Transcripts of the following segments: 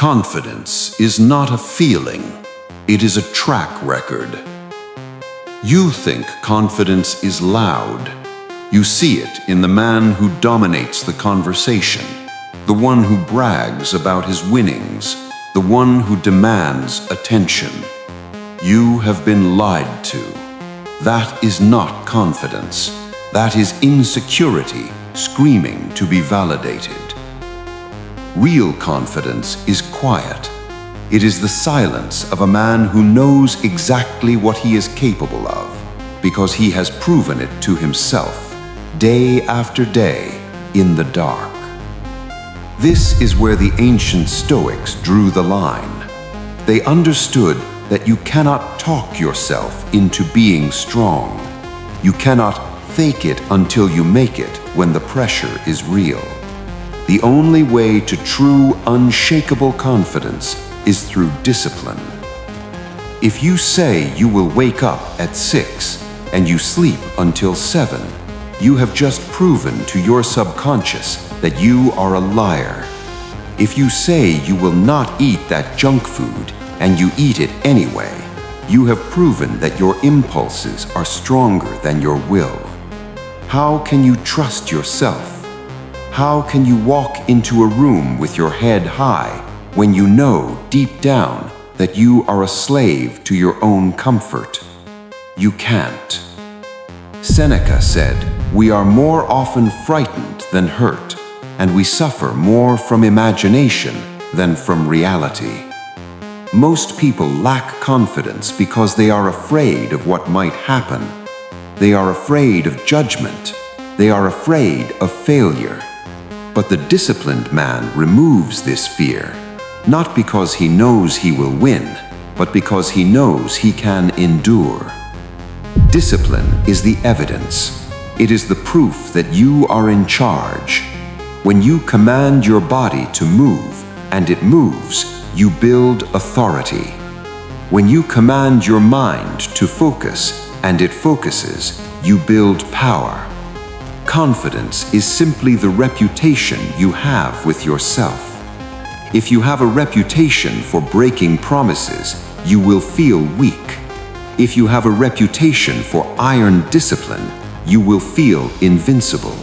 Confidence is not a feeling, it is a track record. You think confidence is loud. You see it in the man who dominates the conversation, the one who brags about his winnings, the one who demands attention. You have been lied to. That is not confidence. That is insecurity screaming to be validated. Real confidence is quiet. It is the silence of a man who knows exactly what he is capable of, because he has proven it to himself, day after day, in the dark. This is where the ancient Stoics drew the line. They understood that you cannot talk yourself into being strong. You cannot fake it until you make it when the pressure is real. The only way to true, unshakable confidence is through discipline. If you say you will wake up at 6 and you sleep until 7, you have just proven to your subconscious that you are a liar. If you say you will not eat that junk food and you eat it anyway, you have proven that your impulses are stronger than your will. How can you trust yourself? How can you walk into a room with your head high when you know deep down that you are a slave to your own comfort? You can't. Seneca said, "We are more often frightened than hurt, and we suffer more from imagination than from reality." Most people lack confidence because they are afraid of what might happen. They are afraid of judgment. They are afraid of failure. But the disciplined man removes this fear, not because he knows he will win, but because he knows he can endure. Discipline is the evidence. It is the proof that you are in charge. When you command your body to move, and it moves, you build authority. When you command your mind to focus, and it focuses, you build power. Confidence is simply the reputation you have with yourself. If you have a reputation for breaking promises, you will feel weak. If you have a reputation for iron discipline, you will feel invincible.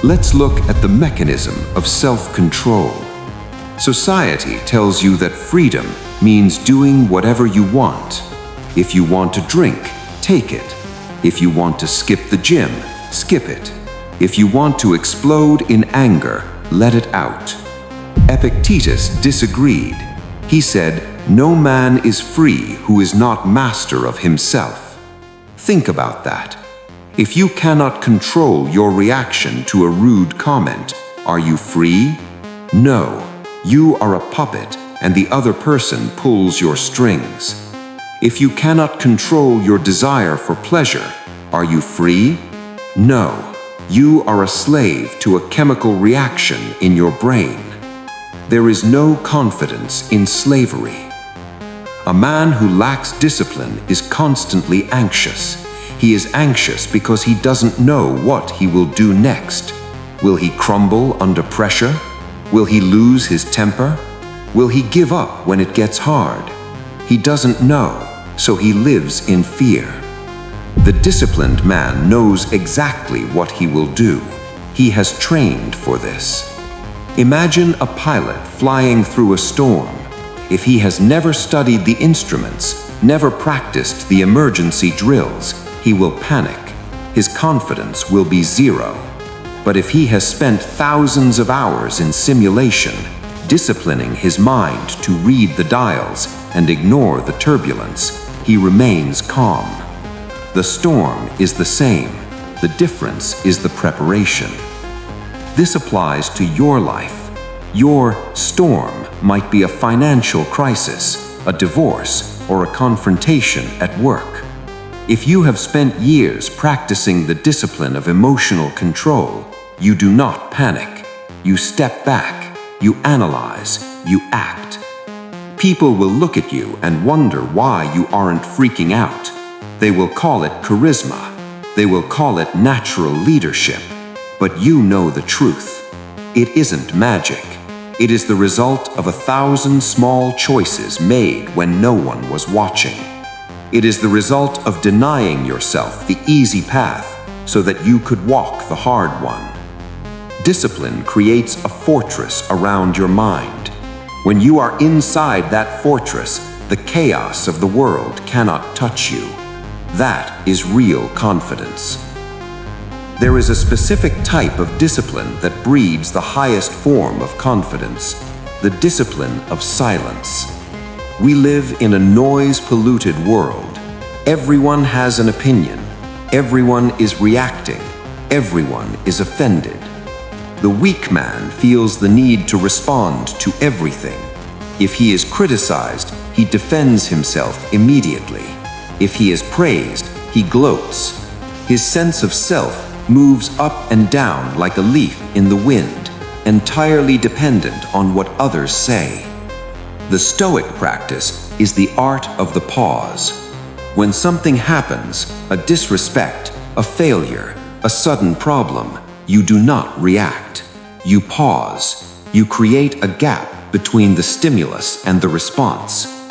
Let's look at the mechanism of self-control. Society tells you that freedom means doing whatever you want. If you want to drink, take it. If you want to skip the gym, skip it. If you want to explode in anger, let it out. Epictetus disagreed. He said, "No man is free who is not master of himself." Think about that. If you cannot control your reaction to a rude comment, are you free? No. You are a puppet, and the other person pulls your strings. If you cannot control your desire for pleasure, are you free? No. You are a slave to a chemical reaction in your brain. There is no confidence in slavery. A man who lacks discipline is constantly anxious. He is anxious because he doesn't know what he will do next. Will he crumble under pressure? Will he lose his temper? Will he give up when it gets hard? He doesn't know, so he lives in fear. The disciplined man knows exactly what he will do. He has trained for this. Imagine a pilot flying through a storm. If he has never studied the instruments, never practiced the emergency drills, he will panic. His confidence will be zero. But if he has spent thousands of hours in simulation, disciplining his mind to read the dials and ignore the turbulence, he remains calm. The storm is the same. The difference is the preparation. This applies to your life. Your storm might be a financial crisis, a divorce, or a confrontation at work. If you have spent years practicing the discipline of emotional control, you do not panic. You step back, you analyze, you act. People will look at you and wonder why you aren't freaking out. They will call it charisma. They will call it natural leadership. But you know the truth. It isn't magic. It is the result of 1,000 small choices made when no one was watching. It is the result of denying yourself the easy path so that you could walk the hard one. Discipline creates a fortress around your mind. When you are inside that fortress, the chaos of the world cannot touch you. That is real confidence. There is a specific type of discipline that breeds the highest form of confidence, the discipline of silence. We live in a noise-polluted world. Everyone has an opinion. Everyone is reacting. Everyone is offended. The weak man feels the need to respond to everything. If he is criticized, he defends himself immediately. If he is praised, he gloats. His sense of self moves up and down like a leaf in the wind, entirely dependent on what others say. The Stoic practice is the art of the pause. When something happens, a disrespect, a failure, a sudden problem, you do not react. You pause. You create a gap between the stimulus and the response.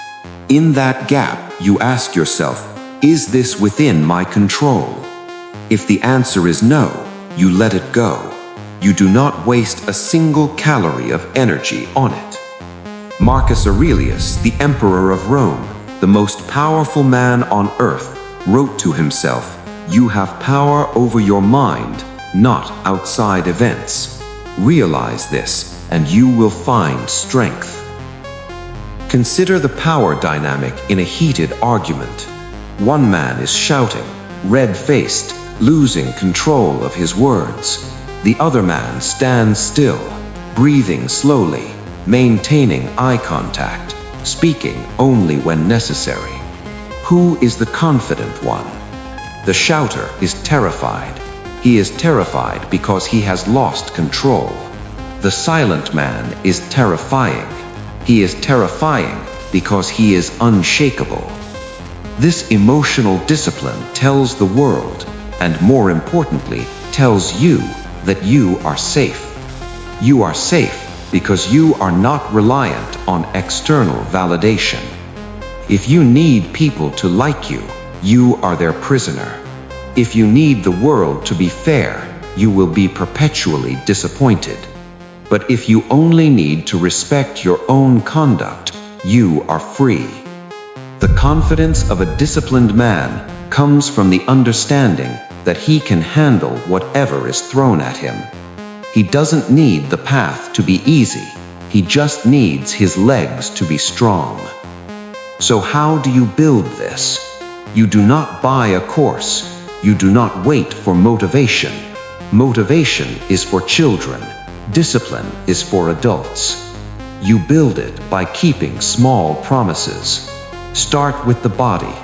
In that gap, you ask yourself, is this within my control? If the answer is no, you let it go. You do not waste a single calorie of energy on it. Marcus Aurelius, the emperor of Rome, the most powerful man on earth, wrote to himself, "You have power over your mind, not outside events. Realize this, and you will find strength." Consider the power dynamic in a heated argument. One man is shouting, red-faced, losing control of his words. The other man stands still, breathing slowly, maintaining eye contact, speaking only when necessary. Who is the confident one? The shouter is terrified. He is terrified because he has lost control. The silent man is terrifying. He is terrifying because he is unshakable. This emotional discipline tells the world, and more importantly, tells you that you are safe. You are safe because you are not reliant on external validation. If you need people to like you, you are their prisoner. If you need the world to be fair, you will be perpetually disappointed. But if you only need to respect your own conduct, you are free. The confidence of a disciplined man comes from the understanding that he can handle whatever is thrown at him. He doesn't need the path to be easy. He just needs his legs to be strong. So how do you build this? You do not buy a course. You do not wait for motivation. Motivation is for children. Discipline is for adults. You build it by keeping small promises. Start with the body.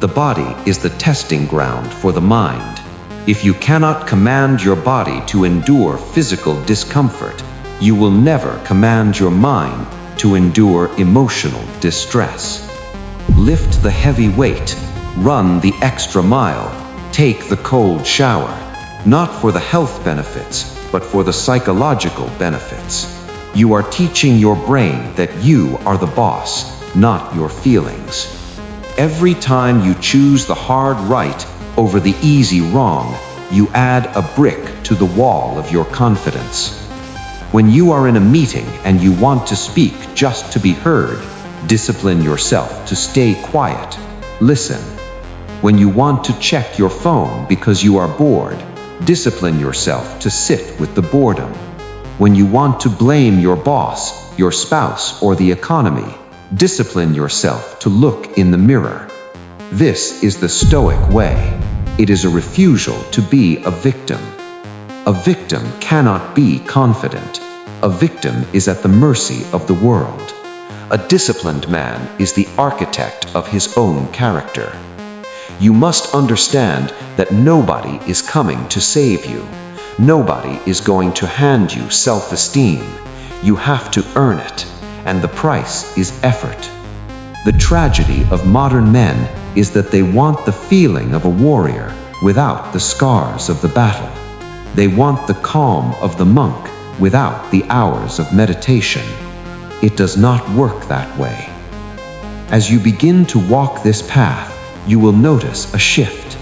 The body is the testing ground for the mind. If you cannot command your body to endure physical discomfort, you will never command your mind to endure emotional distress. Lift the heavy weight, run the extra mile, take the cold shower, not for the health benefits, but for the psychological benefits. You are teaching your brain that you are the boss, not your feelings. Every time you choose the hard right over the easy wrong, you add a brick to the wall of your confidence. When you are in a meeting and you want to speak just to be heard, discipline yourself to stay quiet. Listen. When you want to check your phone because you are bored, discipline yourself to sit with the boredom. When you want to blame your boss, your spouse, or the economy, discipline yourself to look in the mirror. This is the Stoic way. It is a refusal to be a victim. A victim cannot be confident. A victim is at the mercy of the world. A disciplined man is the architect of his own character. You must understand that nobody is coming to save you. Nobody is going to hand you self-esteem. You have to earn it, and the price is effort. The tragedy of modern men is that they want the feeling of a warrior without the scars of the battle. They want the calm of the monk without the hours of meditation. It does not work that way. As you begin to walk this path, you will notice a shift.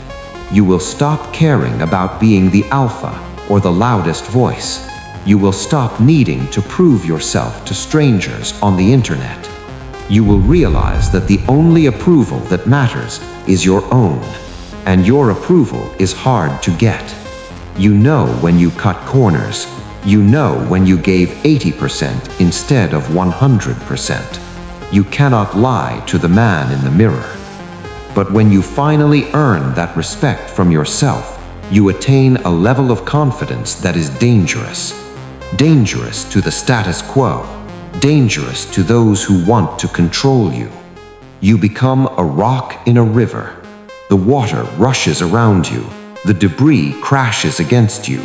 You will stop caring about being the alpha or the loudest voice. You will stop needing to prove yourself to strangers on the internet. You will realize that the only approval that matters is your own, and your approval is hard to get. You know when you cut corners. You know when you gave 80% instead of 100%. You cannot lie to the man in the mirror. But when you finally earn that respect from yourself, you attain a level of confidence that is dangerous. Dangerous to the status quo. Dangerous to those who want to control you. You become a rock in a river. The water rushes around you. The debris crashes against you.